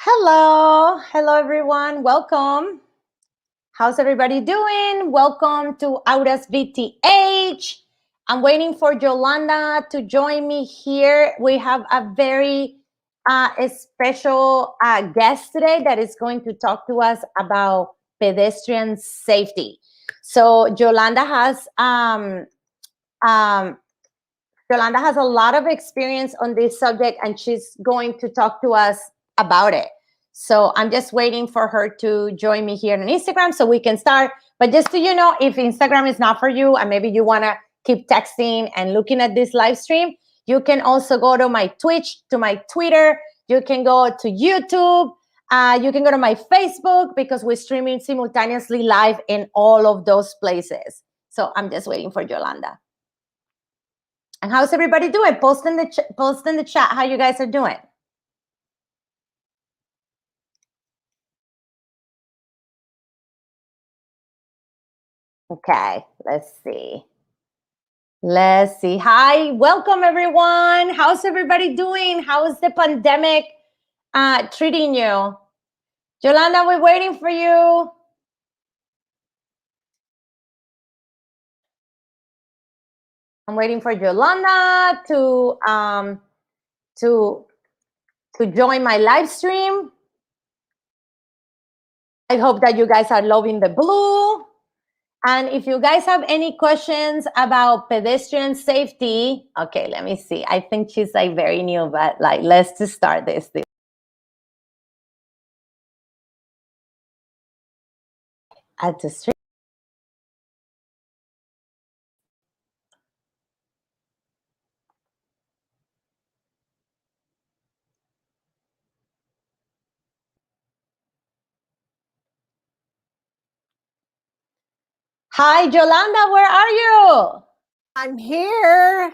Hello everyone. Welcome. How's everybody doing? Welcome to Auda's VTH. I'm waiting for Yolanda to join me here. We have a very special guest today that is going to talk to us about pedestrian safety. So Yolanda has a lot of experience on this subject, and she's going to talk to us about it. So I'm just waiting for her to join me here on Instagram so we can start. But just so you know, if Instagram is not for you and maybe you want to keep texting and looking at this live stream, you can also go to my Twitch, to my Twitter. You can go to YouTube. You can go to my Facebook because we're streaming simultaneously live in all of those places. So I'm just waiting for Yolanda. And how's everybody doing? Post in the chat how you guys are doing. Okay, let's see. Hi, welcome everyone. How's everybody doing? How is the pandemic treating you? Yolanda, we're waiting for you. I'm waiting for Yolanda to join my live stream. I hope that you guys are loving the blue. And if you guys have any questions about pedestrian safety, okay, let me see. I think she's like very new, but like, let's just start this. At the street. Hi, Yolanda, where are you? I'm here.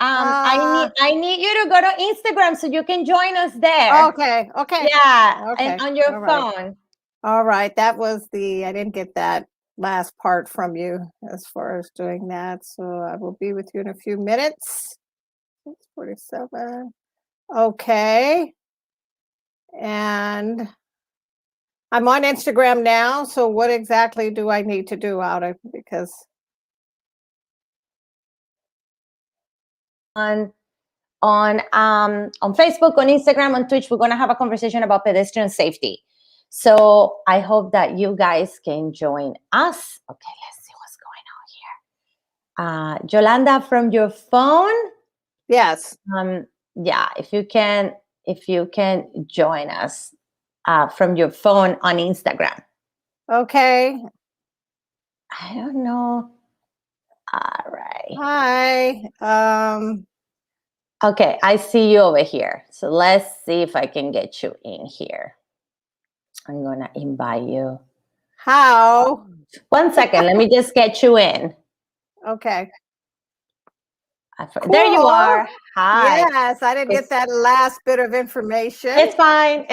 I need you to go to Instagram so you can join us there. Okay. Yeah, Okay. and on your phone. All right. That was I didn't get that last part from you as far as doing that. So I will be with you in a few minutes. 6:47. Okay. And I'm on Instagram now. So what exactly do I need to do because on Facebook, on Instagram, on Twitch, we're going to have a conversation about pedestrian safety. So I hope that you guys can join us. Okay, let's see what's going on here. Yolanda, from your phone? Yes. Yeah, if you can join us from your phone on Instagram. Okay. I don't know. All right. Hi. Okay, I see you over here. So let's see if I can get you in here. I'm going to invite you. How? 1 second. Let me just get you in. Okay. Cool. There you are. Hi. Yes, I didn't get that last bit of information. It's fine.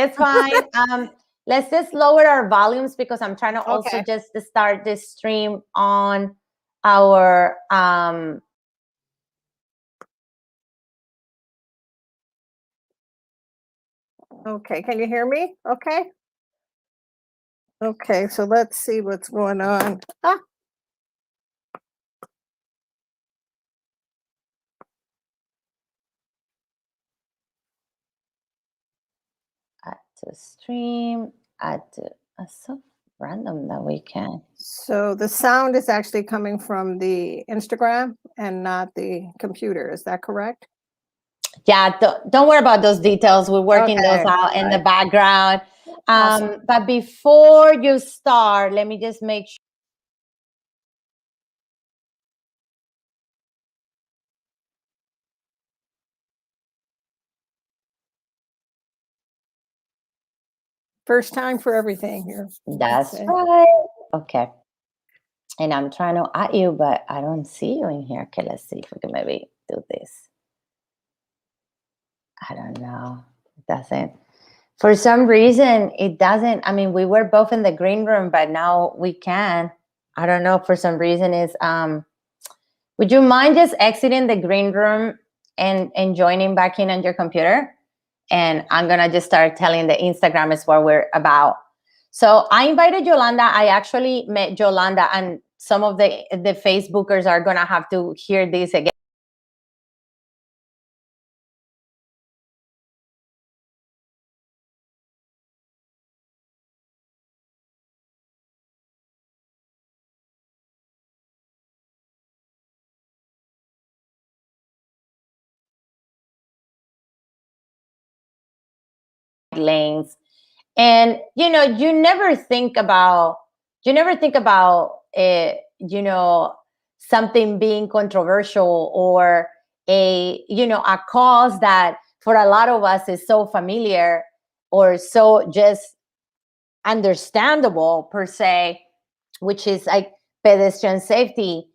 Let's just lower our volumes because I'm trying to also just start this stream on our Okay, can you hear me? Okay. Okay, so let's see what's going on. Add to stream, it's so random that we can. So the sound is actually coming from the Instagram and not the computer. Is that correct? Yeah, don't worry about those details. We're working those out in the background. Awesome. But before you start, let me just make sure. First time for everything here. That's right. Okay. And I'm trying to add you, but I don't see you in here. Okay, let's see if we can maybe do this. I don't know. It doesn't. For some reason, it doesn't. I mean, we were both in the green room, but now we can. I don't know. For some reason, would you mind just exiting the green room and joining back in on your computer? And I'm going to just start telling the Instagram is what we're about. So I invited Yolanda. I actually met Yolanda, and some of the Facebookers are going to have to hear this again. Lanes. And you never think about something being controversial, or a cause that for a lot of us is so familiar or so just understandable per se, which is like pedestrian safety.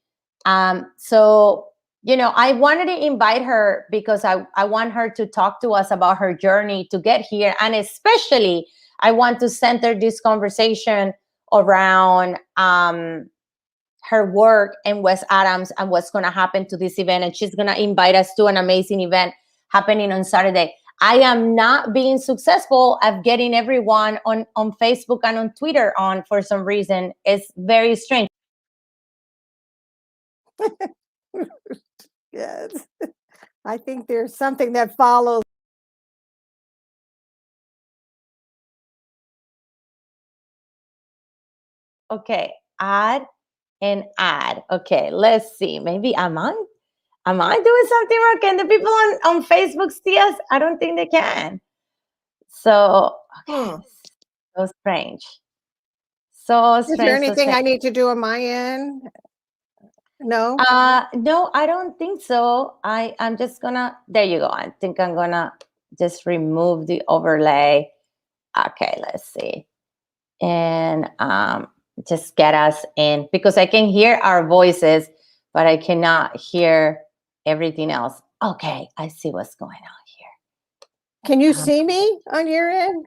So I wanted to invite her because I want her to talk to us about her journey to get here. And especially, I want to center this conversation around her work in West Adams and what's going to happen to this event. And she's going to invite us to an amazing event happening on Saturday. I am not being successful at getting everyone on Facebook and on Twitter on for some reason. It's very strange. Yes. I think there's something that follows. Okay, add and add. Okay, let's see. Maybe am I doing something wrong? Can the people on Facebook see us? I don't think they can. So so strange. So strange. Is there anything I need to do on my end? No? No, I don't think so. I'm just gonna, there you go. I think I'm gonna just remove the overlay. Okay, let's see. And just get us in, because I can hear our voices, but I cannot hear everything else. Okay, I see what's going on here. Can you see me on your end?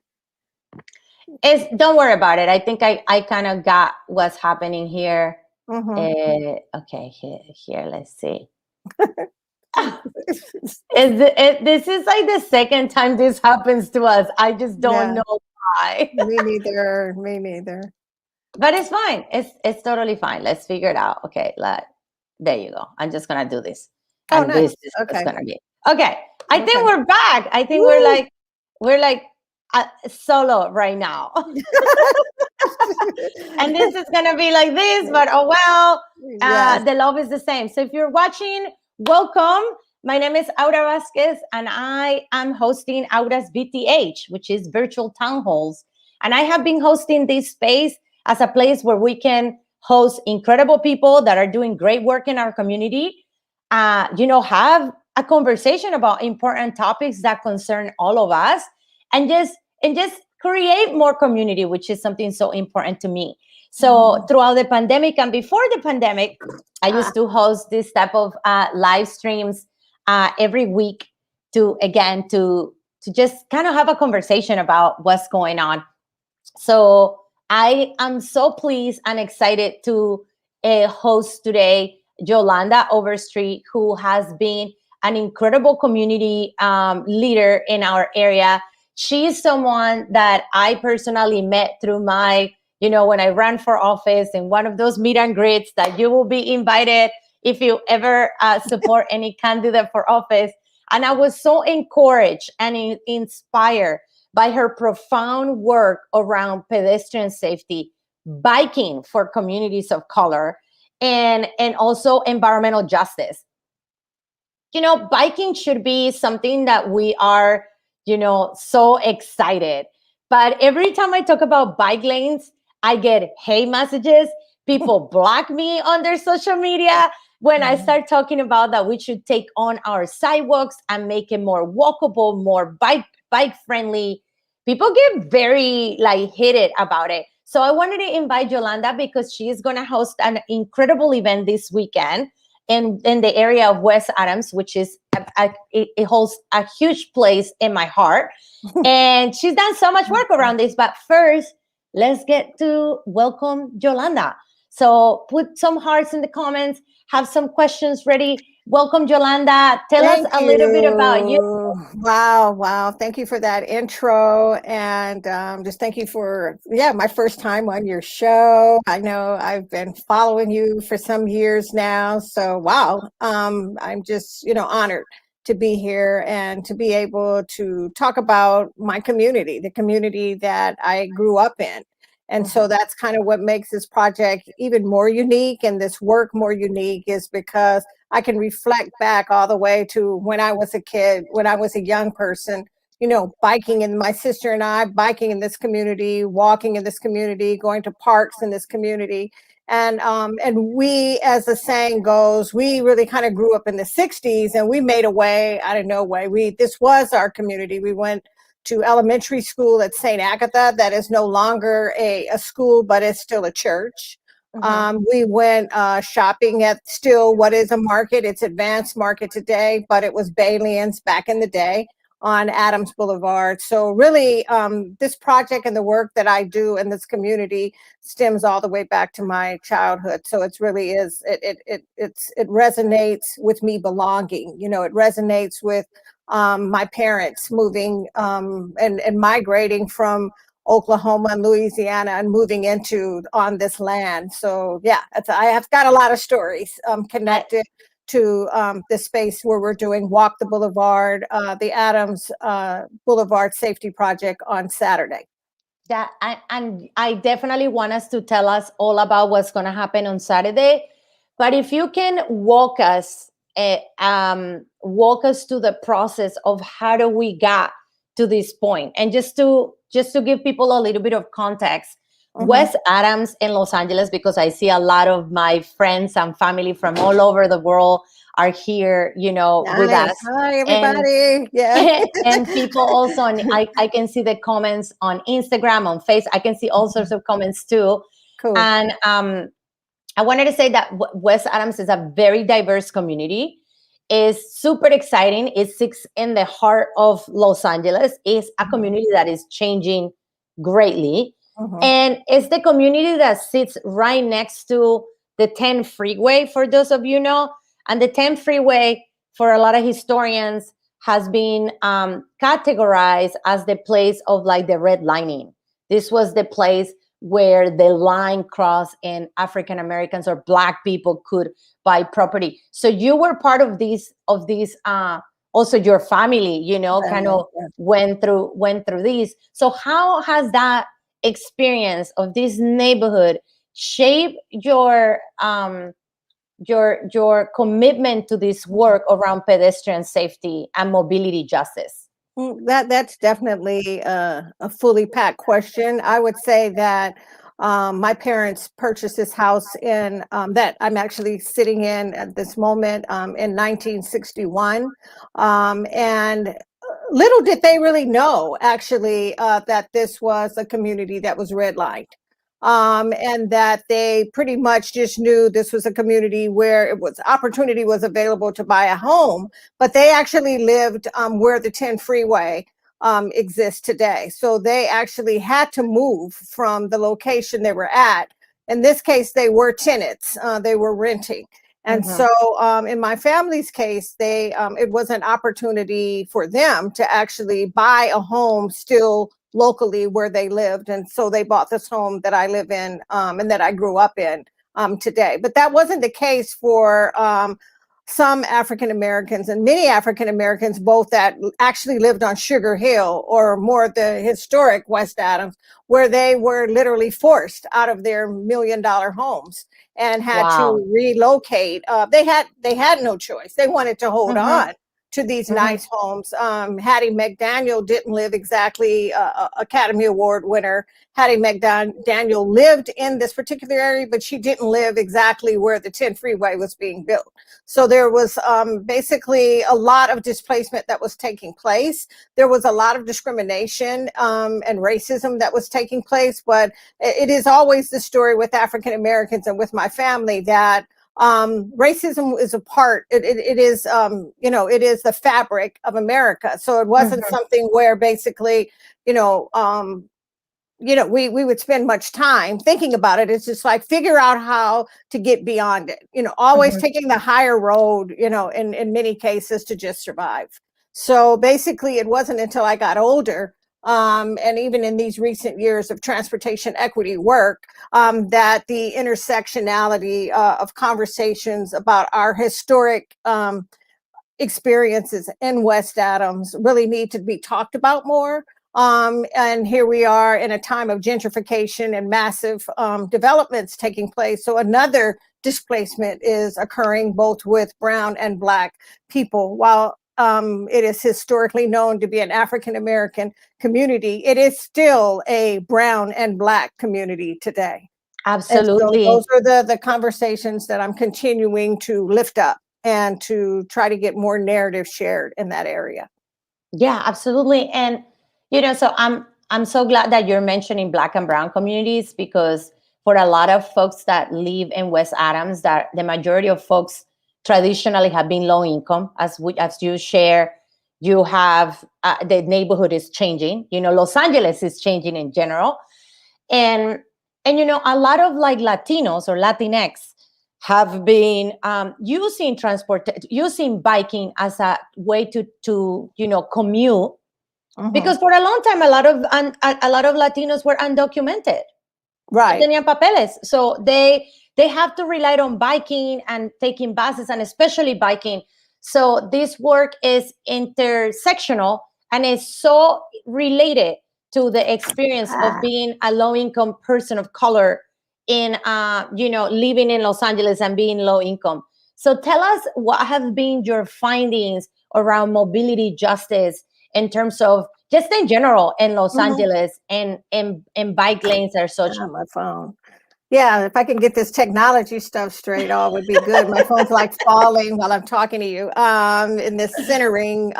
Don't worry about it. I think I kind of got what's happening here. Okay, here, let's see. This is like the second time this happens to us. I just don't know why. Me neither. But it's fine. It's totally fine. Let's figure it out. Okay, there you go. I'm just gonna do this. Oh, nice. This is what's gonna be. Okay. I think we're back. I think we're like solo right now. And this is gonna be like this, but oh well. The love is the same. So if you're watching, welcome. My name is Aura Vasquez, and I am hosting Aura's VTH, which is virtual town halls. And I have been hosting this space as a place where we can host incredible people that are doing great work in our community. Have a conversation about important topics that concern all of us, and just create more community, which is something so important to me. So throughout the pandemic and before the pandemic, I used to host this type of live streams every week to just kind of have a conversation about what's going on. So I am so pleased and excited to host today Yolanda Overstreet, who has been an incredible community leader in our area. She is someone that I personally met through my, when I ran for office, in one of those meet and greets that you will be invited if you ever support any candidate for office. And I was so encouraged and inspired by her profound work around pedestrian safety, biking for communities of color, and also environmental justice. Biking should be something that we are, so excited. But every time I talk about bike lanes, I get hate messages. People block me on their social media when I start talking about that we should take on our sidewalks and make it more walkable, more bike friendly. People get very heated about it. So I wanted to invite Yolanda because she is going to host an incredible event this weekend in the area of West Adams, which is it holds a huge place in my heart. And she's done so much work around this. But first, let's get to welcome Yolanda. So put some hearts in the comments, have some questions ready. Welcome, Yolanda. Tell us a little bit about you. Wow, wow. Thank you for that intro. And just thank you for, my first time on your show. I know I've been following you for some years now. So, wow. I'm just, honored to be here and to be able to talk about my community, the community that I grew up in. And so that's kind of what makes this project even more unique and this work more unique, is because I can reflect back all the way to when I was a kid, when I was a young person, biking, and my sister and I biking in this community, walking in this community, going to parks in this community. And we, as the saying goes, we really kind of grew up in the 60s, and we made a way out of no way. This was our community. We went to elementary school at St. Agatha. That is no longer a school, but it's still a church. We went shopping at still what is a market. It's Advanced Market today, but it was Bailey's back in the day on Adams Boulevard. So really, this project and the work that I do in this community stems all the way back to my childhood. So it really is, it resonates with me belonging. It resonates with my parents moving and migrating from Oklahoma and Louisiana and moving on this land. So I have got a lot of stories connected to the space where we're doing Walk the Boulevard, the Adams Boulevard Safety Project on Saturday. Yeah, and I definitely want us to tell us all about what's going to happen on Saturday. But if you can walk us to the process of how do we got to this point, and just to give people a little bit of context. West Adams in Los Angeles, because I see a lot of my friends and family from all over the world are here, with us. Hi, everybody. And people also, I can see the comments on Instagram, on Facebook. I can see all sorts of comments too. Cool. And I wanted to say that West Adams is a very diverse community. It's super exciting. It sits in the heart of Los Angeles. It's a community that is changing greatly. And it's the community that sits right next to the 10 freeway, for those of you know. And the 10 freeway, for a lot of historians, has been categorized as the place of like the redlining. This was the place where the line crossed and African Americans or Black people could buy property. So you were part of these also your family, kind of went through these. So how has that experience of this neighborhood shape your commitment to this work around pedestrian safety and mobility justice? That's definitely a fully packed question. I would say that my parents purchased this house in that I'm actually sitting in at this moment in 1961, and little did they really know, actually, that this was a community that was redlined. And that they pretty much just knew this was a community where opportunity was available to buy a home, but they actually lived where the 10 freeway exists today. So they actually had to move from the location they were at. In this case, they were tenants, they were renting. And so in my family's case, it was an opportunity for them to actually buy a home still locally where they lived. And so they bought this home that I live in and that I grew up in today. But that wasn't the case for some African Americans, and many African Americans, both that actually lived on Sugar Hill or more the historic West Adams, where they were literally forced out of their $1 million homes and had to relocate. They had no choice. They wanted to hold on to these nice homes. Hattie McDaniel didn't live exactly Academy Award winner. Hattie McDaniel lived in this particular area, but she didn't live exactly where the 10 freeway was being built. So there was basically a lot of displacement that was taking place. There was a lot of discrimination and racism that was taking place. But it is always the story with African Americans and with my family that racism is a part. It is, it is the fabric of America. So it wasn't something where basically, we would spend much time thinking about it. It's just like figure out how to get beyond it. Always taking the higher road. In many cases to just survive. So basically, it wasn't until I got older, and even in these recent years of transportation equity work, that the intersectionality of conversations about our historic experiences in West Adams really need to be talked about more. And here we are in a time of gentrification and massive developments taking place. So another displacement is occurring both with Brown and Black people. While it is historically known to be an African American community, it is still a Brown and Black community today. And so those Absolutely. are the conversations that I'm continuing to lift up and to try to get more narrative shared in that area. Yeah, absolutely. And so I'm so glad that you're mentioning Black and Brown communities, because for a lot of folks that live in West Adams, that the majority of folks traditionally have been low income. As you share, you have the neighborhood is changing. Los Angeles is changing in general, and a lot of like Latinos or Latinx have been using biking as a way to commute, Mhm. because for a long time a lot of Latinos were undocumented. No Right. tenían papeles, so they have to rely on biking and taking buses, and especially biking. So this work is intersectional and is so related to the experience of Ah. being a low income person of color in living in Los Angeles and being low income. So tell us, what have been your findings around mobility justice in terms of just in general in Los Mhm. Angeles, and bike lanes are such. Ah, my phone. Yeah, if I can get this technology stuff straight, all would be good. My phone's like falling while I'm talking to you in this centering.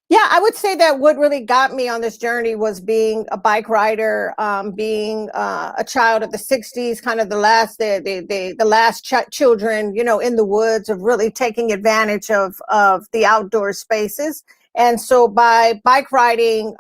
Yeah, I would say that what really got me on this journey was being a bike rider, being a child of the '60s, kind of the last children, in the woods, of really taking advantage of the outdoor spaces. And so by bike riding,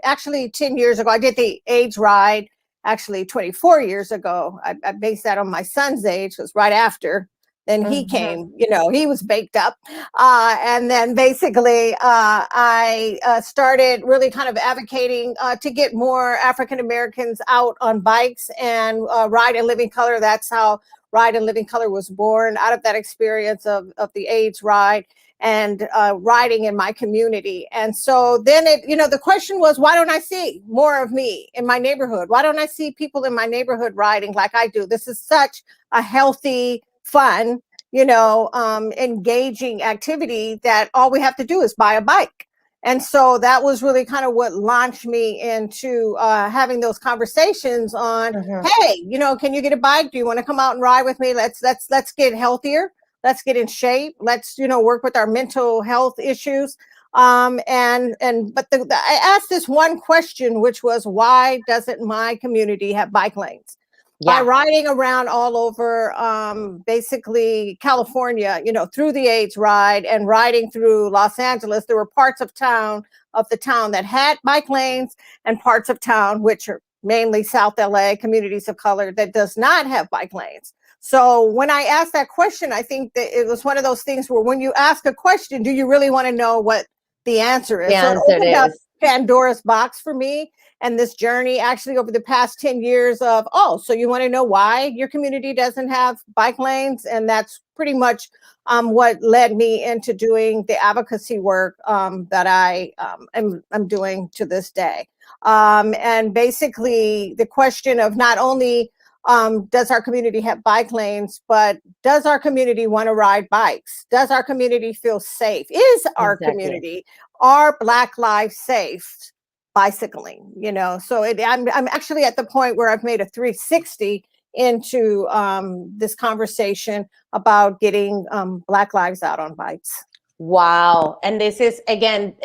actually 10 years ago, I did the AIDS ride. Actually, 24 years ago, I based that on my son's age, was right after. Then he Mhm. came, he was baked up. And then basically, I started really kind of advocating to get more African Americans out on bikes and Ride in Living Color. That's how Ride in Living Color was born, out of that experience of the AIDS ride and riding in my community. And so then the question was, why don't I see more of me in my neighborhood? Why don't I see people in my neighborhood riding like I do? This is such a healthy, fun, engaging activity that all we have to do is buy a bike. And so that was really kind of what launched me into having those conversations on, Mhm. hey, can you get a bike? Do you want to come out and ride with me? Let's get healthier. Let's get in shape. Let's work with our mental health issues. But I asked this one question, which was, why doesn't my community have bike lanes? By Yeah. riding around all over basically California, through the AIDS ride and riding through Los Angeles, there were parts of the town that had bike lanes, and parts of town, which are mainly South LA, communities of color, that does not have bike lanes. So when I asked that question, I think that it was one of those things where when you ask a question, do you really want to know what the answer The is? So it answer opened up is, Pandora's box for me, and this journey actually over the past 10 years of, oh, so you want to know why your community doesn't have bike lanes? And that's pretty much what led me into doing the advocacy work that I'm doing to this day. And basically the question of not only does our community have bike lanes, but does our community want to ride bikes? Does our community feel safe? Is our exactly. community, are Black lives safe bicycling? So I'm actually at the point where I've made a 360 into this conversation about getting Black lives out on bikes. Wow. And this is, again,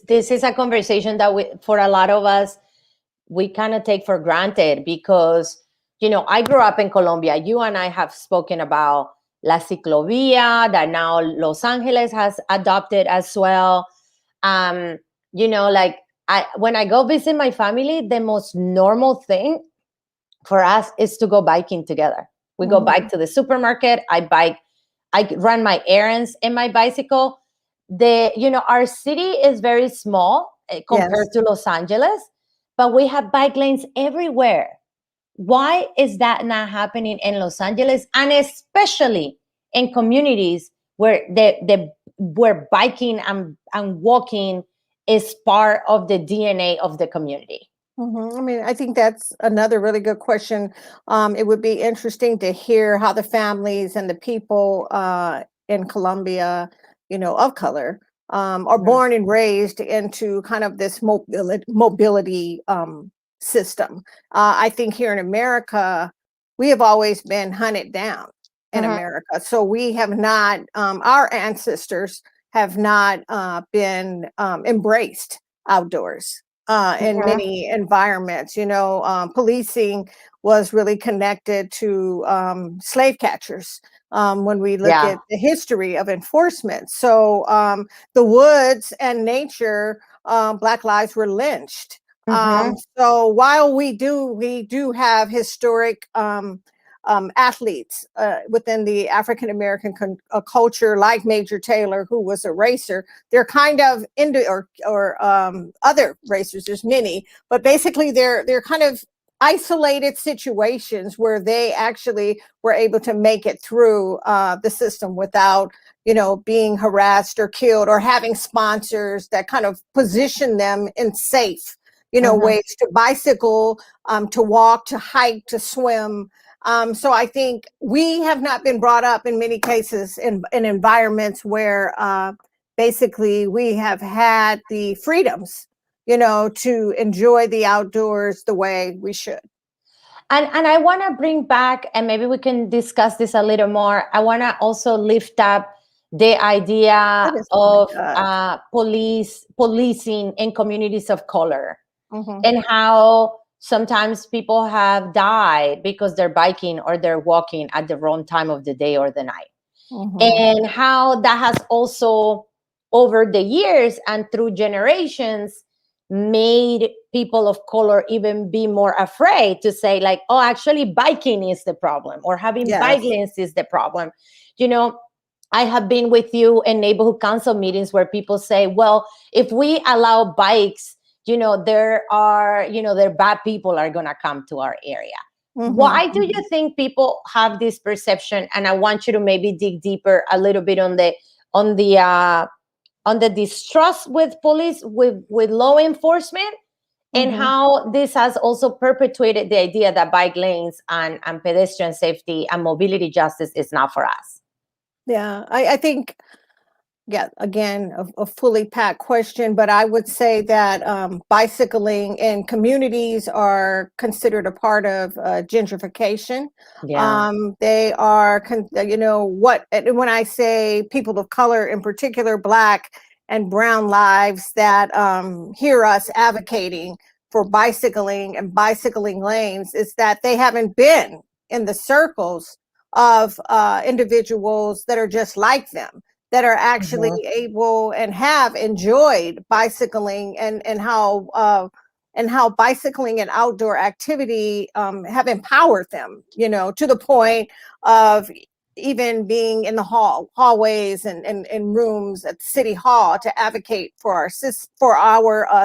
this is a conversation that for a lot of us, we kind of take for granted, because, I grew up in Colombia. You and I have spoken about La Ciclovia that now Los Angeles has adopted as well. Um, like when I go visit my family, the most normal thing for us is to go biking together. We go Mhm. bike to the supermarket. I run my errands in my bicycle. our city is very small compared Yes. to Los Angeles, but we have bike lanes everywhere. Why is that not happening in Los Angeles, and especially in communities where where biking and walking is part of the DNA of the community? I mean, I think that's another really good question. It would be interesting to hear how the families and the people in Colombia, of color, are Mhm. born and raised into kind of this mobility system. I think here in America, we have always been hunted down in Mhm. America. So we have not, our ancestors have not been embraced outdoors in Mhm. many environments. Policing was really connected to slave catchers. When we look Yeah. at the history of enforcement, so the woods and nature, Black lives were lynched. Mhm. So while we do have historic athletes within the African American culture, like Major Taylor, who was a racer. They're kind of into or other racers. There's many, but basically they're kind of isolated situations where they actually were able to make it through the system without being harassed or killed, or having sponsors that kind of position them in safe Mhm. ways to bicycle, to walk, to hike, to swim. So I think we have not been brought up in many cases in environments where basically we have had the freedoms, to enjoy the outdoors the way we should. And I want to bring back, and maybe we can discuss this a little more. I want to also lift up the idea It is, oh my of God. policing in communities of color, Hmm. and how sometimes people have died because they're biking or they're walking at the wrong time of the day or the night, Hmm. and how that has also, over the years and through generations, made people of color even be more afraid to say, like, oh, actually biking is the problem, or having bike Yes. lanes is the problem. you know I have been with you in neighborhood council meetings where people say, well, if we allow bikes, their bad people are going to come to our area. Hmm. Why do you think people have this perception? And I want you to maybe dig deeper a little bit on the uh on the distrust with police, with law enforcement, and Hmm. how this has also perpetuated the idea that bike lanes and pedestrian safety and mobility justice is not for us. Yeah, I think, yeah, again, a fully packed question, but I would say that bicycling in communities are considered a part of gentrification. Yeah. They are, and when I say people of color, in particular, Black and Brown lives that hear us advocating for bicycling and bicycling lanes, is that they haven't been in the circles of individuals that are just like them, that are actually Mhm. able and have enjoyed bicycling, and how bicycling and outdoor activity have empowered them, to the point of even being in the hallways and rooms at City Hall to advocate for our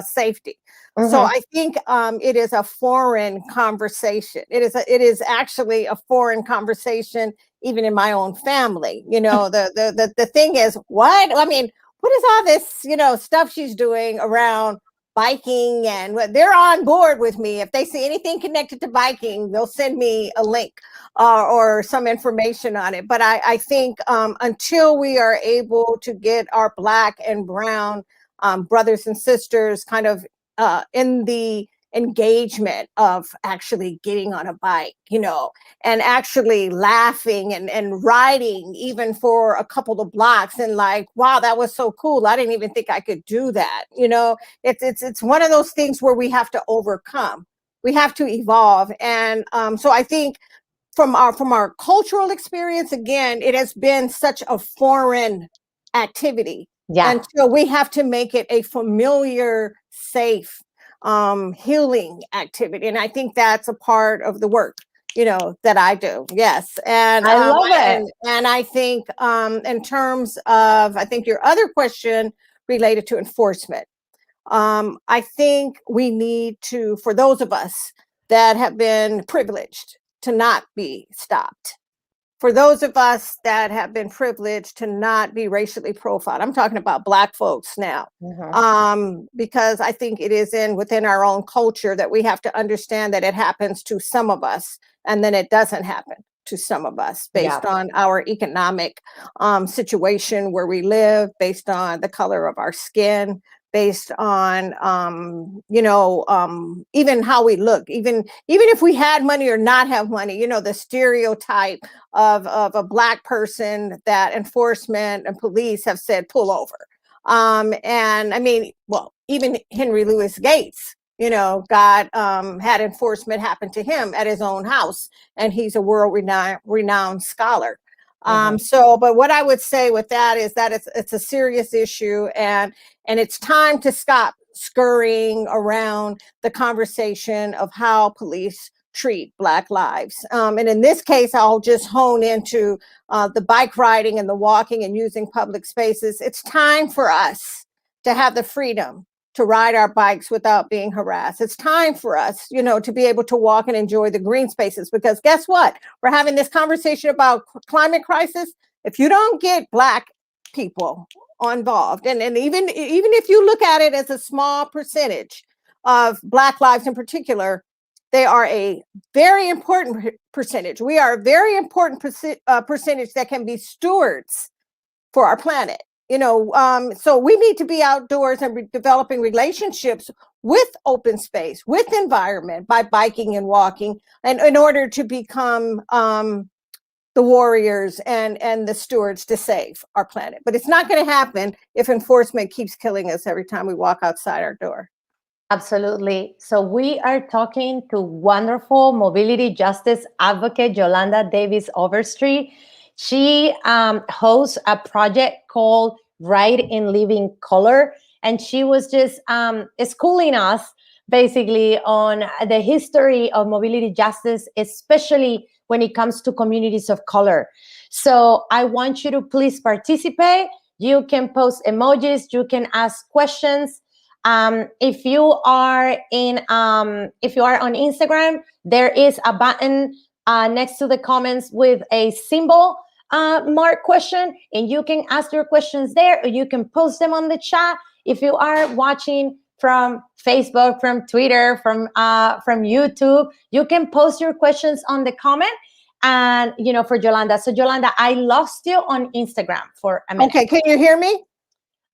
safety. So Mhm. I think it is a foreign conversation. It is actually a foreign conversation even in my own family. The thing is, what? I mean, what is all this, stuff she's doing around biking? And they're on board with me. If they see anything connected to biking, they'll send me a link or some information on it. But I think until we are able to get our Black and Brown brothers and sisters kind of in the engagement of actually getting on a bike, and actually laughing and riding even for a couple of blocks, and like, wow, that was so cool. I didn't even think I could do that. It's one of those things where we have to overcome. We have to evolve. And so I think from our cultural experience, again, it has been such a foreign activity. Yeah. And so we have to make it a familiar, safe, healing activity. And I think that's a part of the work. that I do. Yes. And I love it. and I think in terms of, I think your other question related to enforcement, I think we need to, for those of us that have been privileged to not be stopped, for those of us that have been privileged to not be racially profiled, I'm talking about Black folks now, because I think it is within our own culture that we have to understand that it happens to some of us, and then it doesn't happen to some of us based on our economic situation where we live, based on the color of our skin, based on even how we look, even if we had money or not have money, the stereotype of a Black person that enforcement and police have said pull over. And I mean, well, even Henry Louis Gates, got had enforcement happen to him at his own house, and he's a world renowned scholar. But what I would say with that is that it's a serious issue, and it's time to stop scurrying around the conversation of how police treat Black lives. And in this case, I'll just hone into the bike riding and the walking and using public spaces. It's time for us to have the freedom to ride our bikes without being harassed. It's time for us, to be able to walk and enjoy the green spaces, because guess what? We're having this conversation about climate crisis. If you don't get Black people involved, and even if you look at it as a small percentage of Black lives in particular, they are a very important percentage. We are a very important percentage that can be stewards for our planet. So we need to be outdoors and developing relationships with open space, with environment, by biking and walking, and in order to become the warriors and the stewards to save our planet. But it's not going to happen if enforcement keeps killing us every time we walk outside our door. Absolutely. So we are talking to wonderful mobility justice advocate Yolanda Davis-Overstreet. She hosts a project called Ride in Living Color, and she was just schooling us basically on the history of mobility justice, especially when it comes to communities of color. So I want you to please participate. You can post emojis, you can ask questions. If you are on Instagram, there is a button next to the comments with a symbol mark question, and you can ask your questions there, or you can post them on the chat. If you are watching from Facebook, from Twitter, from YouTube, you can post your questions on the comment. And for Yolanda. So Yolanda, I lost you on Instagram for a minute. Okay, can you hear me?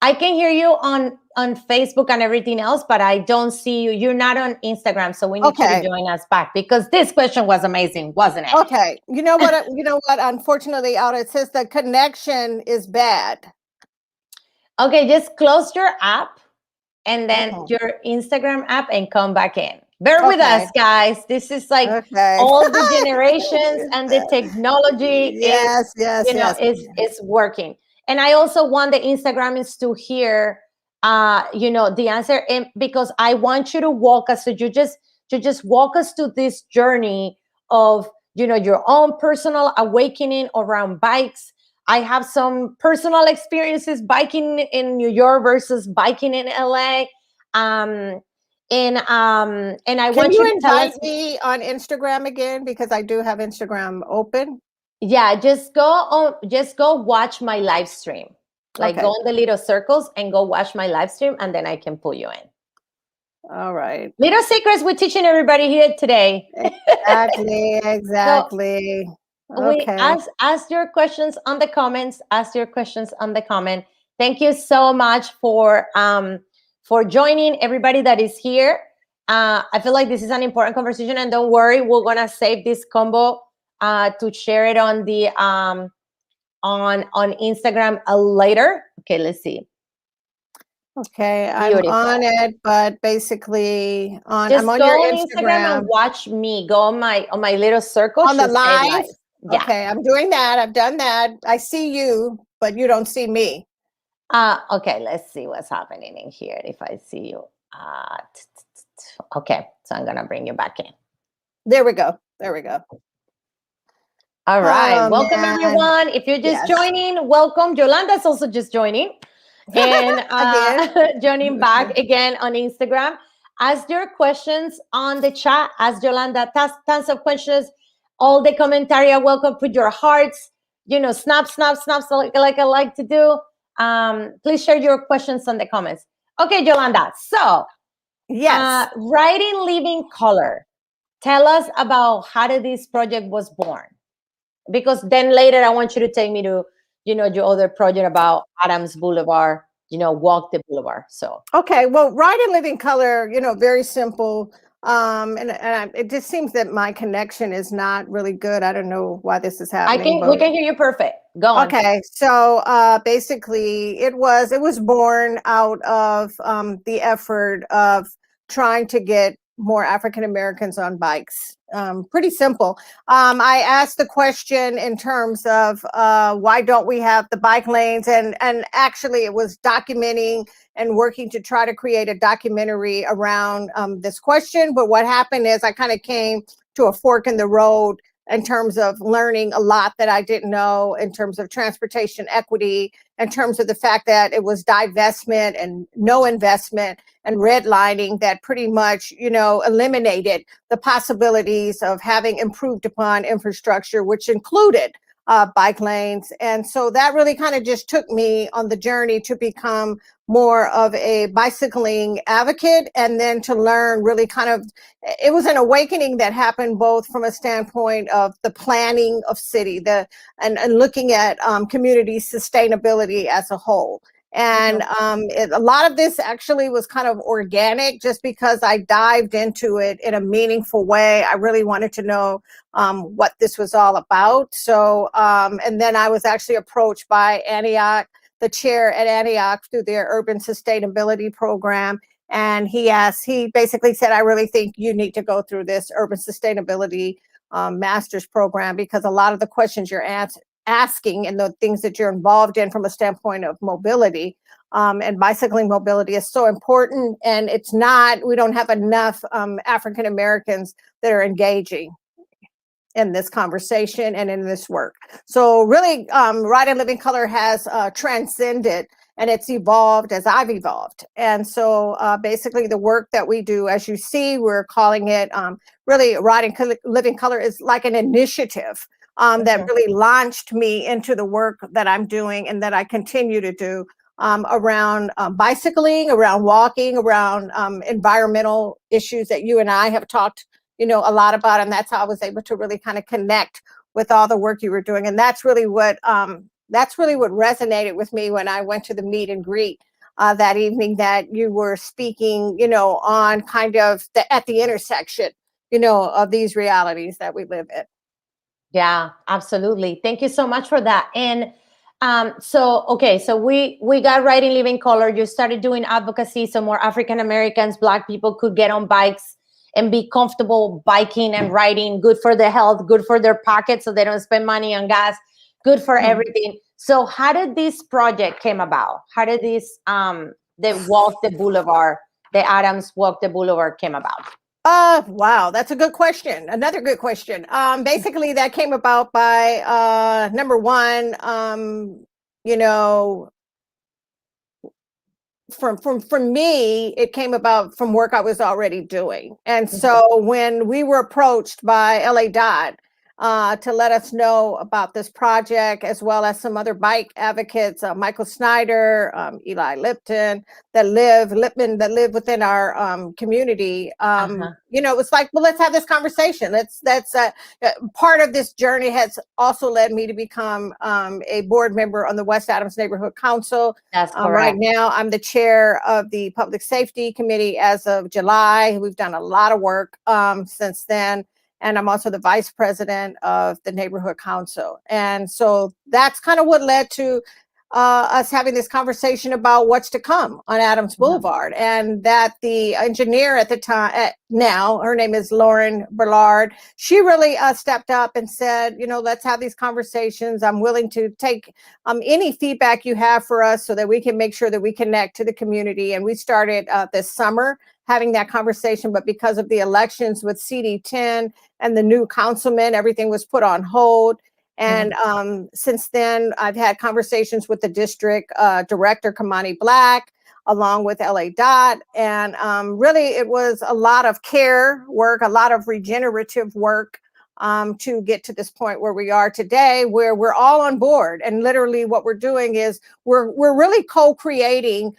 I can hear you on Facebook and everything else, but I don't see you. You're not on Instagram, so we need you to join us back, because this question was amazing, wasn't it? Okay. You know what? Unfortunately, it says the connection is bad. Okay, just close your app and then your Instagram app and come back in. Bear with us, guys. This is like all the generations and the technology is working. And I also want the Instagrammers to hear, the answer, and because I want you to walk us. So you just walk us to this journey of, your own personal awakening around bikes. I have some personal experiences biking in New York versus biking in LA. And I want you to invite me on Instagram again, because I do have Instagram open. Yeah, just go watch my live stream. Like go in the little circles and go watch my live stream, and then I can pull you in. All right. Little secrets we're teaching everybody here today. Exactly. Okay. Ask your questions on the comments. Ask your questions on the comment. Thank you so much for joining, everybody that is here. I feel like this is an important conversation, and don't worry, we're gonna save this combo to share it on the on Instagram later. Okay, let's see. Okay, I'm on it, but basically I'm on your Instagram and watch me. Go on my little circle on the live. Yeah. Okay, I'm doing that. I've done that. I see you, but you don't see me. Okay, let's see what's happening in here. If I see you, okay, so I'm gonna bring you back in. There we go. There we go. All right. Oh Welcome, man. everyone. If you're just Yes. joining, welcome. Yolanda's also just joining and Again. joining back again on Instagram. Ask your questions on the chat. Ask Yolanda tons of questions. All the commentary are welcome. Put your hearts, snaps, like I like to do. Please share your questions on the comments. Okay, Yolanda. So, Yes. writing living color. Tell us about how did this project was born, because then later I want you to take me to, your other project about Adams Boulevard, walk the boulevard. So Okay, well, Write and Live in Color, very simple. It just seems that my connection is not really good. I don't know why this is happening, we but can hear you perfect. Go on. okay. So basically, it was born out of the effort of trying to get more African Americans on bikes. Pretty simple. I asked the question in terms of why don't we have the bike lanes, and actually it was documenting and working to try to create a documentary around this question. But what happened is I kind of came to a fork in the road in terms of learning a lot that I didn't know in terms of transportation equity, in terms of the fact that it was divestment and no investment and redlining that pretty much, eliminated the possibilities of having improved upon infrastructure, which included bike lanes. And so that really kind of just took me on the journey to become more of a bicycling advocate, and then to learn really it was an awakening that happened both from a standpoint of the planning of city, and looking at community sustainability as a whole. And a lot of this actually was kind of organic, just because I dived into it in a meaningful way. I really wanted to know what this was all about. So, and then I was actually approached by Antioch, the chair at Antioch, through their urban sustainability program. And he basically said, I really think you need to go through this urban sustainability master's program, because a lot of the questions you're asking and the things that you're involved in from a standpoint of mobility and bicycling mobility is so important. And we don't have enough African Americans that are engaging in this conversation and in this work. So really, Write and Live in Color has transcended, and it's evolved as I've evolved. And so basically the work that we do, as you see, we're calling it really Write and Live in Color is like an initiative that really launched me into the work that I'm doing and that I continue to do around bicycling, around walking, around environmental issues that you and I have talked a lot about. And that's how I was able to really kind of connect with all the work you were doing. And that's really what resonated with me when I went to the meet and greet that evening, that you were speaking, on kind of at the intersection, of these realities that we live in. Yeah, absolutely. Thank you so much for that. And so we got Writing Living Color. You started doing advocacy so more African Americans, Black people could get on bikes and be comfortable biking and riding. Good for their health, good for their pockets, so they don't spend money on gas, good for everything. So how did this project came about? How did this the Adams Walk the Boulevard came about? Wow, that's a good question. Another good question. Basically that came about by number one, from me, it came about from work I was already doing. And so when we were approached by LA Dot to let us know about this project, as well as some other bike advocates, Michael Snyder, Eli Lipton, that live within our community. It was like, well, let's have this conversation. That's part of this journey has also led me to become a board member on the West Adams Neighborhood Council. That's correct. Right now, I'm the chair of the Public Safety Committee as of July. We've done a lot of work since then. And I'm also the vice president of the Neighborhood Council. And so that's kind of what led to us having this conversation about what's to come on Adams Boulevard. And that the engineer at the time, now, her name is Lauren Ballard, she really stepped up and said, let's have these conversations. I'm willing to take any feedback you have for us so that we can make sure that we connect to the community. And we started this summer having that conversation, but because of the elections with CD10 and the new councilman, everything was put on hold. And since then, I've had conversations with the district director, Kamani Black, along with LA Dot. And really, it was a lot of care work, a lot of regenerative work to get to this point where we are today, where we're all on board. And literally what we're doing is we're really co-creating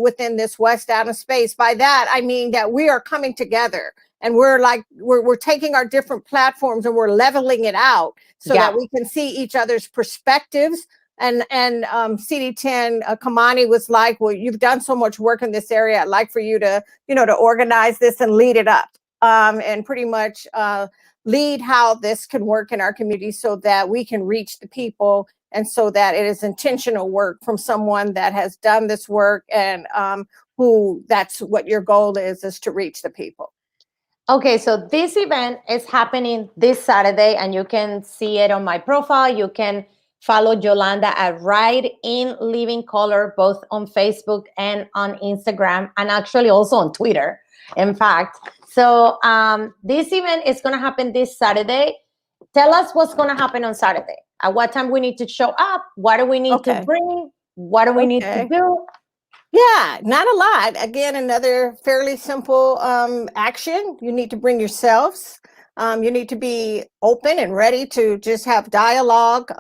within this West Adams space. By that, I mean that we are coming together and we're taking our different platforms and we're leveling it out so that we can see each other's perspectives. And CD10, Kamani was like, well, you've done so much work in this area. I'd like for you to, to organize this and lead it up and pretty much lead how this can work in our community so that we can reach the people and so that it is intentional work from someone that has done this work and who that's what your goal is to reach the people. Okay, so this event is happening this Saturday and you can see it on my profile. You can follow Yolanda at Ride in Living Color, both on Facebook and on Instagram, and actually also on Twitter, in fact. So this event is going to happen this Saturday. Tell us what's going to happen on Saturday. At what time we need to show up? What do we need to bring? What do we need to do? Yeah, not a lot. Again, another fairly simple action. You need to bring yourselves. You need to be open and ready to just have dialogue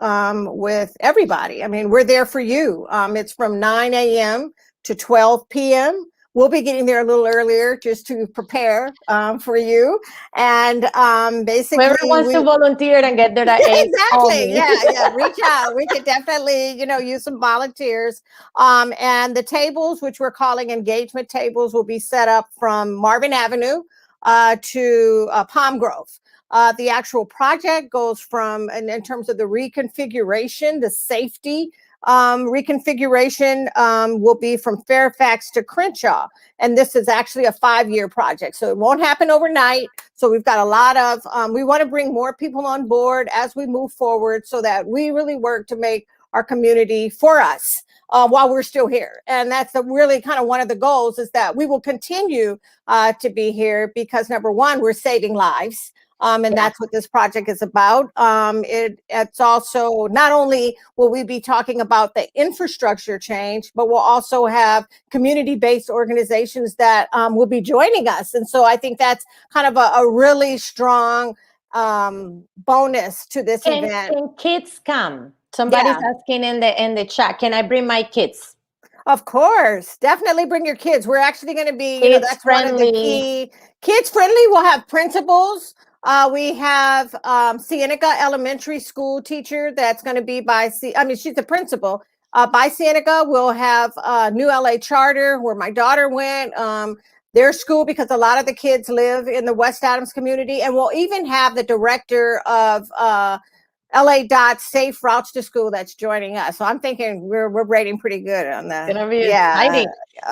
with everybody. I mean, we're there for you. It's from 9 a.m. to 12 p.m. We'll be getting there a little earlier just to prepare for you. And basically, whoever wants to volunteer and get there at 8. Exactly. Yeah. Reach out. We could definitely, use some volunteers. And the tables, which we're calling engagement tables, will be set up from Marvin Avenue to Palm Grove. The actual project goes from, and in terms of the reconfiguration, the safety reconfiguration will be from Fairfax to Crenshaw. And this is actually a 5-year project. So it won't happen overnight. So we've got a lot of, we want to bring more people on board as we move forward so that we really work to make our community for us while we're still here. And that's really kind of one of the goals is that we will continue to be here because number one, we're saving lives. And that's what this project is about. It's also not only will we be talking about the infrastructure change, but we'll also have community-based organizations that will be joining us. And so I think that's kind of a really strong bonus to this event. Can kids come? Somebody's asking in the chat, can I bring my kids? Of course, definitely bring your kids. We're actually going to be, that's one of the key. Kids friendly. We'll have principals. We have Cienega Elementary School teacher that's going to be she's the principal. By Cienega, we'll have New LA Charter, where my daughter went, their school, because a lot of the kids live in the West Adams community. And we'll even have the director of LA Dot Safe Routes to School that's joining us. So I'm thinking we're rating pretty good on that. It's gonna be exciting.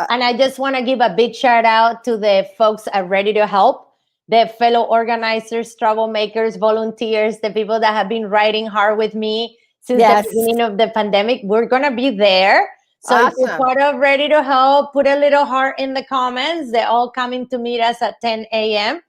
And I just want to give a big shout out to the folks at Ready to Help, the fellow organizers, troublemakers, volunteers, the people that have been riding hard with me since the beginning of the pandemic. We're gonna be there. So if you're part of Ready to Help, put a little heart in the comments. They're all coming to meet us at 10 a.m.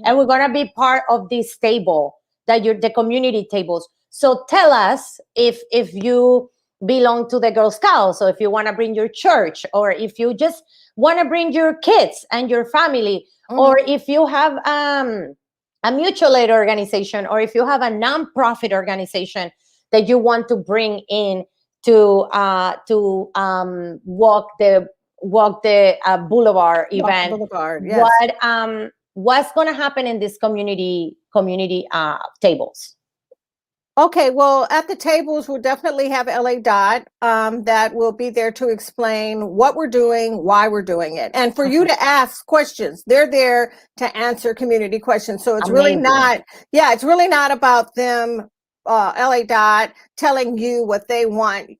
And we're gonna be part of this table, the community tables. So tell us if you belong to the Girl Scouts, so if you want to bring your church, or if you just want to bring your kids and your family, or if you have a mutual aid organization, or if you have a nonprofit organization that you want to bring in to walk the Boulevard event. Boulevard, yes. What's going to happen in this community tables? Okay, well, at the tables, we'll definitely have LA Dot that will be there to explain what we're doing, why we're doing it, and for you to ask questions. They're there to answer community questions. So it's really not, it's really not about them, LA Dot, telling you what they want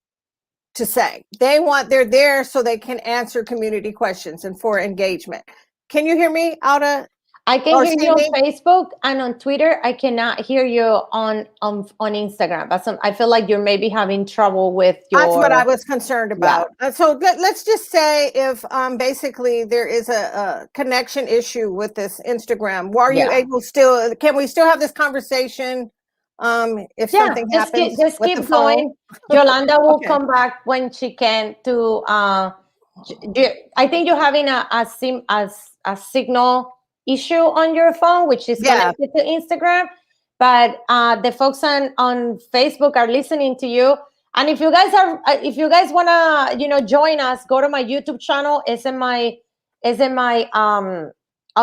to say. They're there so they can answer community questions and for engagement. Can you hear me, Auda? I can hear you on Facebook and on Twitter. I cannot hear you on Instagram. But I feel like you're maybe having trouble with your... That's what I was concerned about. So let's just say if basically there is a connection issue with this Instagram, are you able can we still have this conversation if Yeah, something happens just with the keep phone. going. Yolanda will Okay. come back when she can to I think you're having a signal issue on your phone, which is Yeah. connected to Instagram. But the folks on Facebook are listening to you. And if you guys wanna join us, go to my YouTube channel. It's in my on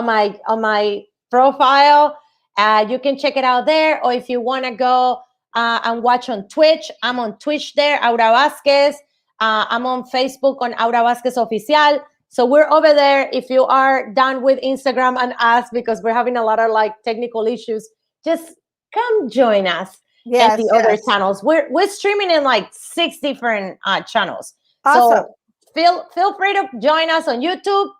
my profile. You can check it out there, or if you wanna go and watch on Twitch, I'm on Twitch there, Aura Vasquez. I'm on Facebook on Aura Vasquez Oficial. So we're over there. If you are done with Instagram and us, because we're having a lot of technical issues, just come join us in Yes. the other channels. We're streaming in 6 different channels. Awesome. So feel free to join us on YouTube.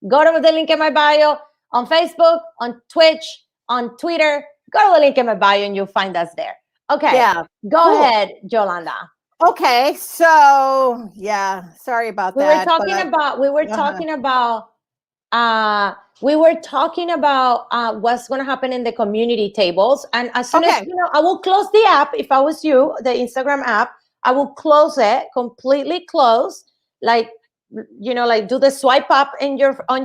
Go to the link in my bio, on Facebook, on Twitch, on Twitter. Go to the link in my bio and you'll find us there. Okay. Yeah. Go ahead, Yolanda. Okay. So yeah, sorry about We that. were talking about what's going to happen in the community tables. And as soon as I will close the app. If I was you, the Instagram app, I will close it, completely close, do the swipe up on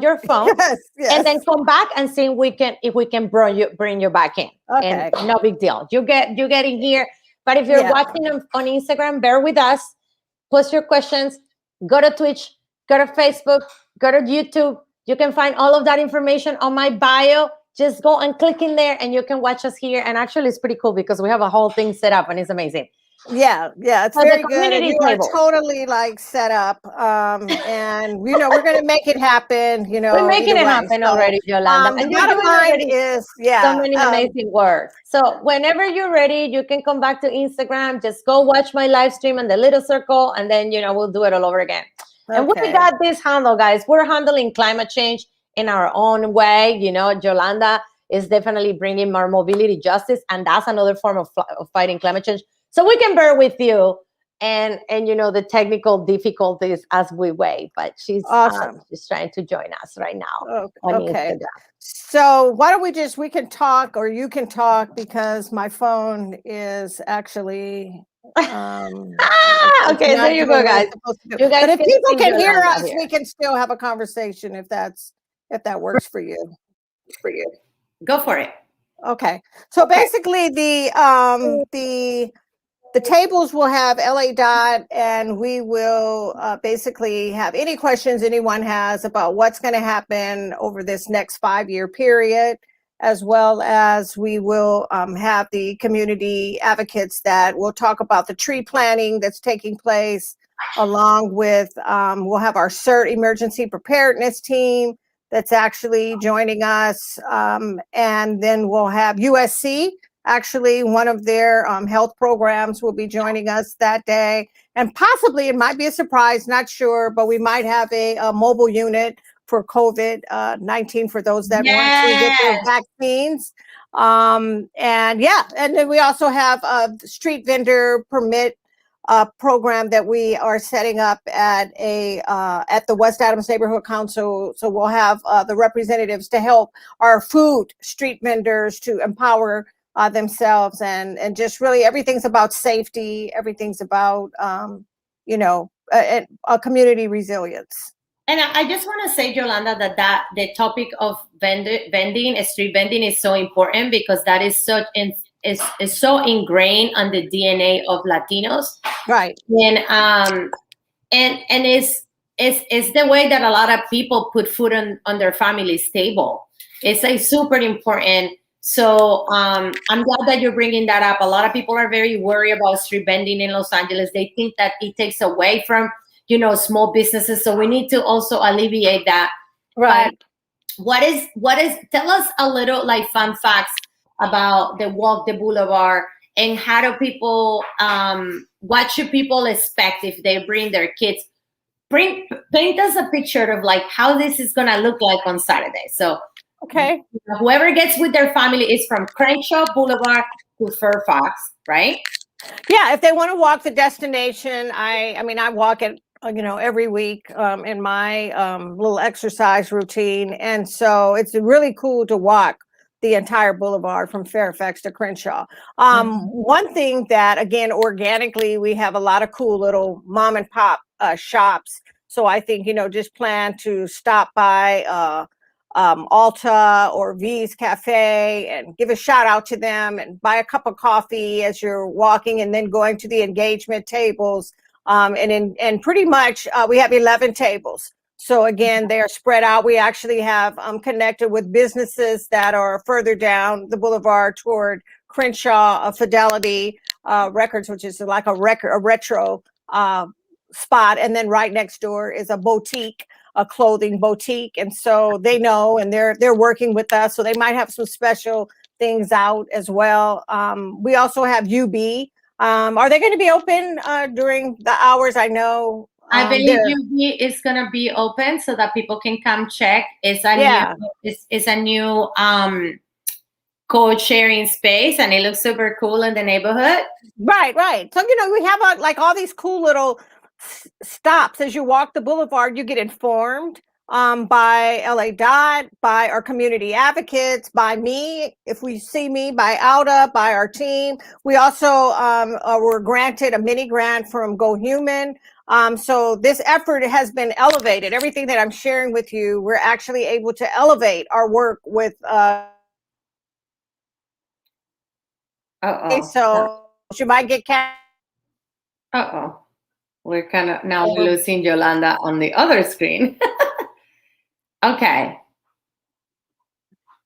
your phone, and then come back and see if we can bring you back in. Okay. And no big deal. You get in here. But if you're watching on Instagram, bear with us. Post your questions. Go to Twitch. Go to Facebook. Go to YouTube. You can find all of that information on my bio. Just go and click in there, and you can watch us here. And actually, it's pretty cool because we have a whole thing set up, and it's amazing. Yeah, it's very good. And you are totally set up. And we're going to make it happen. We're making it happen already, Yolanda. And the bottom line is, so many amazing work. So whenever you're ready, you can come back to Instagram. Just go watch my live stream in the little circle, and then we'll do it all over again. Okay. And we got this handle, guys. We're handling climate change in our own way. Yolanda is definitely bringing more mobility justice, and that's another form of fighting climate change. So we can bear with you and the technical difficulties as we wait. But she's awesome. She's trying to join us right now. Okay. So why don't we can talk, or you can talk, because my phone is actually okay, there you go, guys. You guys, but if people can hear us, we can still have a conversation if that works for you. Go for it. Okay. So basically the tables will have LA Dot, and we will basically have any questions anyone has about what's going to happen over this next 5-year period, as well as we will have the community advocates that will talk about the tree planting that's taking place, along with we'll have our CERT emergency preparedness team that's actually joining us, and then we'll have USC. Actually, one of their health programs will be joining us that day. And possibly, it might be a surprise, not sure, but we might have a mobile unit for COVID-19 for those that want to get their vaccines. And then we also have a street vendor permit program that we are setting up at the West Adams Neighborhood Council. So we'll have the representatives to help our food street vendors to empower themselves, and just really everything's about safety. Everything's about a community resilience. And I just want to say, Yolanda, that the topic of vending, street vending, is so important, because that is is so ingrained on the DNA of Latinos, right? And it's the way that a lot of people put food on their family's table. It's super important. So I'm glad that you're bringing that up. A lot of people are very worried about street vending in Los Angeles. They think that it takes away from, small businesses. So we need to also alleviate that. Right. But tell us a little fun facts about the Walk the Boulevard, and how do people, what should people expect if they bring their kids? Paint us a picture of how this is going to look like on Saturday. So, okay. Whoever gets with their family is from Crenshaw Boulevard to Fairfax, right? Yeah, if they want to walk the destination, I walk it, every week in my little exercise routine. And so it's really cool to walk the entire boulevard from Fairfax to Crenshaw. Mhm. One thing that, again, organically, we have a lot of cool little mom and pop shops. So I think, just plan to stop by Alta or V's Cafe and give a shout out to them and buy a cup of coffee as you're walking, and then going to the engagement tables. And pretty much we have 11 tables. So again, they are spread out. We actually have connected with businesses that are further down the boulevard toward Crenshaw, Fidelity Records, which is like a retro spot. And then right next door is a boutique, a clothing boutique. And so they know, and they're working with us. So they might have some special things out as well. We also have UB. Are they going to be open during the hours? I know. I believe UB is gonna be open so that people can come check. It's a new co-sharing space, and it looks super cool in the neighborhood. Right. So we have like all these cool little stops as you walk the boulevard. You get informed by LA Dot, by our community advocates, by me, if we see me, by Alda, by our team. We also were granted a mini grant from Go Human. So this effort has been elevated. Everything that I'm sharing with you, we're actually able to elevate our work with. So you might get cat. We're we're losing Yolanda on the other screen. Okay.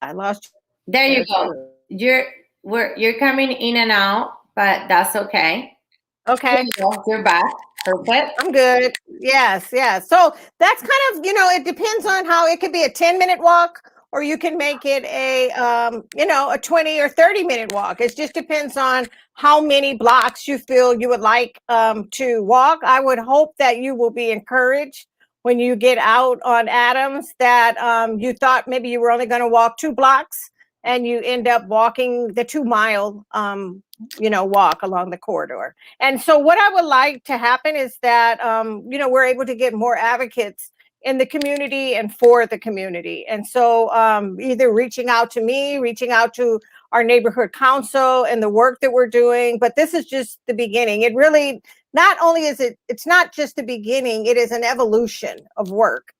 I lost. There you go. You're coming in and out, but that's okay. Okay. You're back. Perfect. I'm good. Yes. So that's kind of, it depends on how it could be a 10-minute walk, or you can make it a 20 or 30-minute walk. It just depends on how many blocks you feel you would like to walk. I would hope that you will be encouraged when you get out on Adams that you thought maybe you were only going to walk 2 blocks, and you end up walking the 2-mile walk along the corridor. And so what I would like to happen is that we're able to get more advocates in the community and for the community. And so either reaching out to me, reaching out to our neighborhood council and the work that we're doing. But this is just the beginning. It really, not only is it's not just the beginning, it is an evolution of work.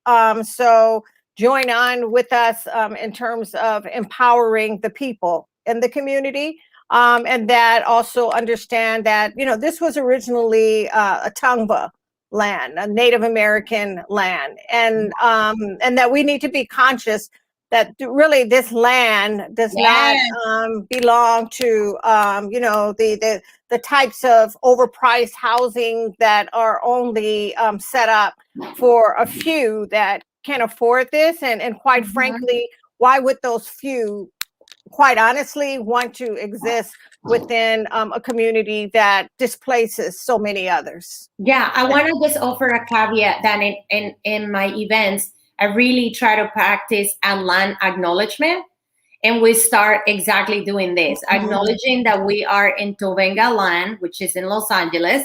So join on with us in terms of empowering the people in the community. And that also understand that, this was originally a Tongva land, a Native American land. And that we need to be conscious that really this land does not belong to, the types of overpriced housing that are only set up for a few that can afford this. And quite frankly, why would those few, quite honestly, want to exist within a community that displaces so many others? Yeah, I want to just offer a caveat that in my events, I really try to practice a land acknowledgement. And we start exactly doing this, acknowledging that we are in Tovenga land, which is in Los Angeles,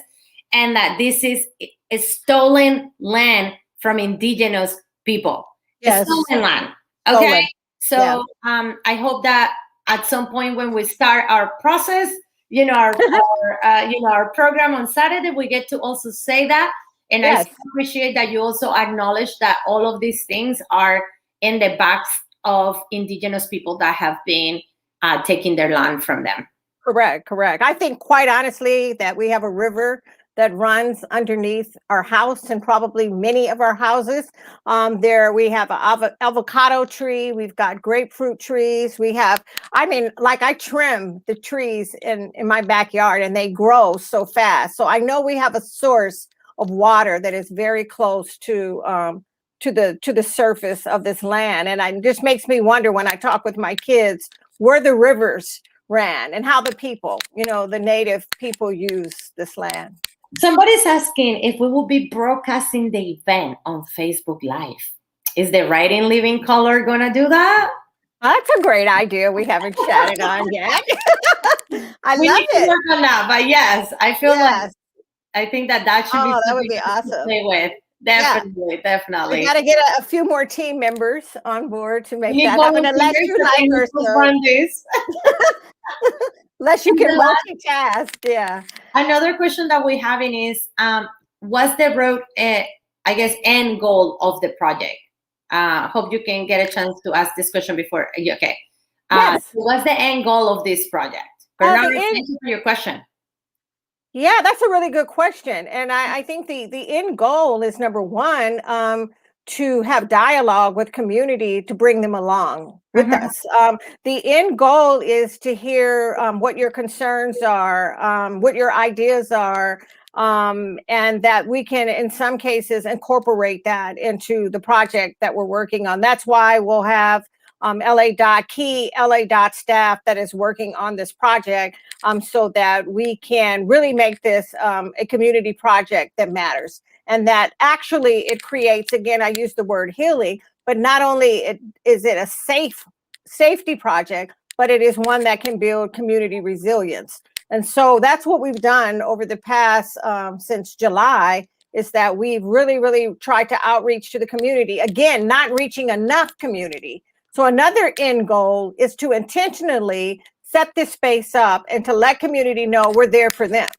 and that this is a stolen land from indigenous people. Yes. Stolen land. Okay. So I hope that at some point when we start our process, our program on Saturday, we get to also say that. And I appreciate that you also acknowledge that all of these things are in the backs of indigenous people that have been taking their land from them. Correct. I think, quite honestly, that we have a river that runs underneath our house and probably many of our houses. There we have an avocado tree. We've got grapefruit trees. We have, I trim the trees in my backyard, and they grow so fast. So I know we have a source of water that is very close to the surface of this land. And it just makes me wonder when I talk with my kids where the rivers ran and how the people, the native people use this land. Somebody's asking if we will be broadcasting the event on Facebook Live. Is the Writing Living Color going to do that? That's a great idea. We haven't chatted on yet. We need to work on that, but yes, I feel like I think that should be that would be awesome. to play with. Definitely, We definitely. got to get a few more team members on board to make We need that happen. Unless volunteers you that like can her, help us sir. run this. Unless you And can the multitask. Yeah. another question that we having is, what's the road, I guess, end goal of the project? Hope you can get a chance to ask this question before. Okay. Yes. What's the end goal of this project? The Bernardo, end. thank you for your question. Yeah, that's a really good question. And I think the end goal is number one, to have dialogue with community to bring them along with Mhm. us. The end goal is to hear what your concerns are, what your ideas are, and that we can, in some cases, incorporate that into the project that we're working on. That's why we'll have LA staff that is working on this project, so that we can really make this a community project that matters, and that actually it creates, again, I use the word healing, but not only is it a safety project, but it is one that can build community resilience. And so that's what we've done over the past, since July, is that we've really tried to outreach to the community. Again, not reaching enough community. So another end goal is to intentionally set this space up and to let community know we're there for them.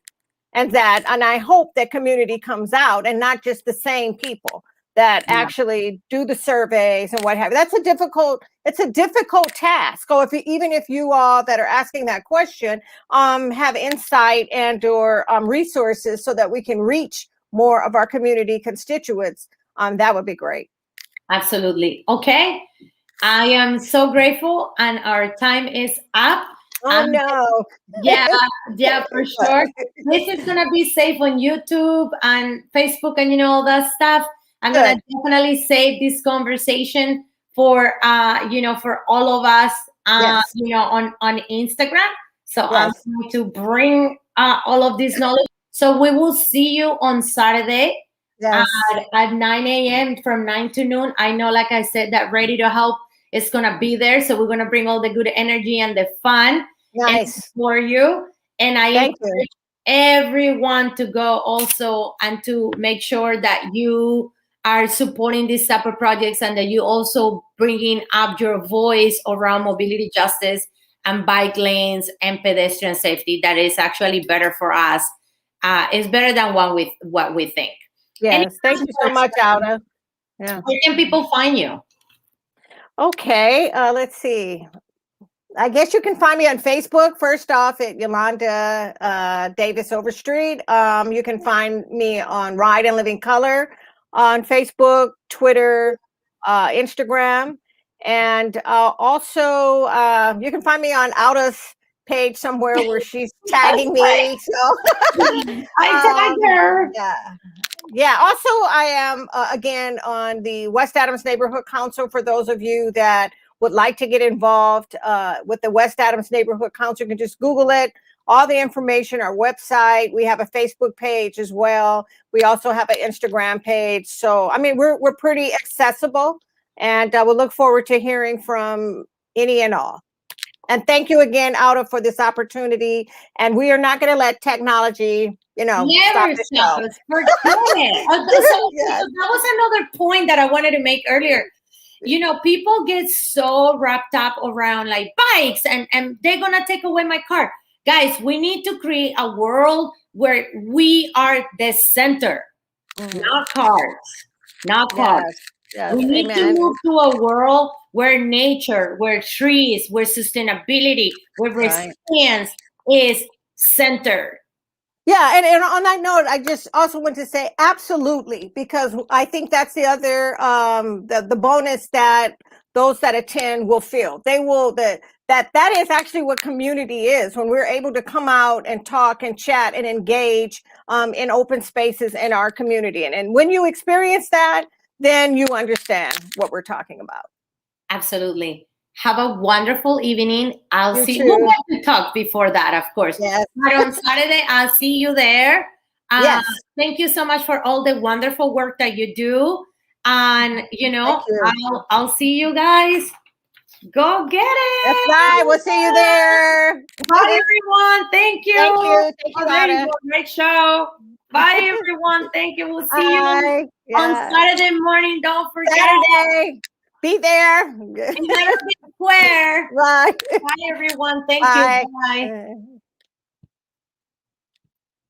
And I hope that community comes out, and not just the same people that actually do the surveys and what have you. It's a difficult task. So even if you all that are asking that question have insight and or resources so that we can reach more of our community constituents, that would be great. Absolutely. Okay. I am so grateful, and our time is up. Oh no. Yeah, for sure. This is gonna be safe on YouTube and Facebook and all that stuff. I'm gonna definitely save this conversation for for all of us Yes. on Instagram. So I'm Yes. going to bring all of this knowledge. So we will see you on Saturday Yes. at 9 a.m. from 9 to noon. I know, like I said, that Ready to Help is gonna be there. So we're gonna bring all the good energy and the fun. Nice. For you. And I Thank encourage everyone to go also, and to make sure that you are supporting these type of projects, and that you also bringing up your voice around mobility justice and bike lanes and pedestrian safety. That is actually better for us. It's better than what we think. Yes. Thank you so much, Alda. Yeah. Where can people find you? Okay. Let's see. I guess you can find me on Facebook, first off, at Yolanda Davis-Overstreet. You can find me on Ride and Living Color on Facebook, Twitter, Instagram. And also, you can find me on Alda's page somewhere where she's tagging me. So I tag her. Yeah. Yeah. Also, I am, again, on the West Adams Neighborhood Council. For those of you that would like to get involved with the West Adams Neighborhood Council, you can just Google it. All the information, our website. We have a Facebook page as well. We also have an Instagram page. So, I mean, we're pretty accessible, and we'll look forward to hearing from any and all. And thank you again, Alda, for this opportunity. And we are not going to let technology, Never stop the stop show. us. Forget it. That was another point that I wanted to make earlier. People get so wrapped up around like bikes, and they're gonna take away my car. Guys, we need to create a world where we are the center, not cars, not cars. Yes, We need amen. to move to a world where nature, where trees, where sustainability, where resilience is centered. Yeah, and on that note, I just also want to say absolutely, because I think that's the other the bonus that those that attend will feel. They will that is actually what community is, when we're able to come out and talk and chat and engage in open spaces in our community. And when you experience that, then you understand what we're talking about. Absolutely. Have a wonderful evening. I'll You see too. we'll get to talk before that, of course. Yes. But on Saturday, I'll see you there. Yes. Thank you so much for all the wonderful work that you do. And Thank you. I'll see you guys. Go get it. That's right. We'll see you there. Bye, everyone. Thank you. Thank you. Thank you, There you Ada. go. Great show. Bye, everyone. Thank you. We'll see you Bye. on Yeah. Saturday morning. Don't forget. Saturday. Be there. You never be square. Bye. Bye, everyone. Thank Bye. you. Bye.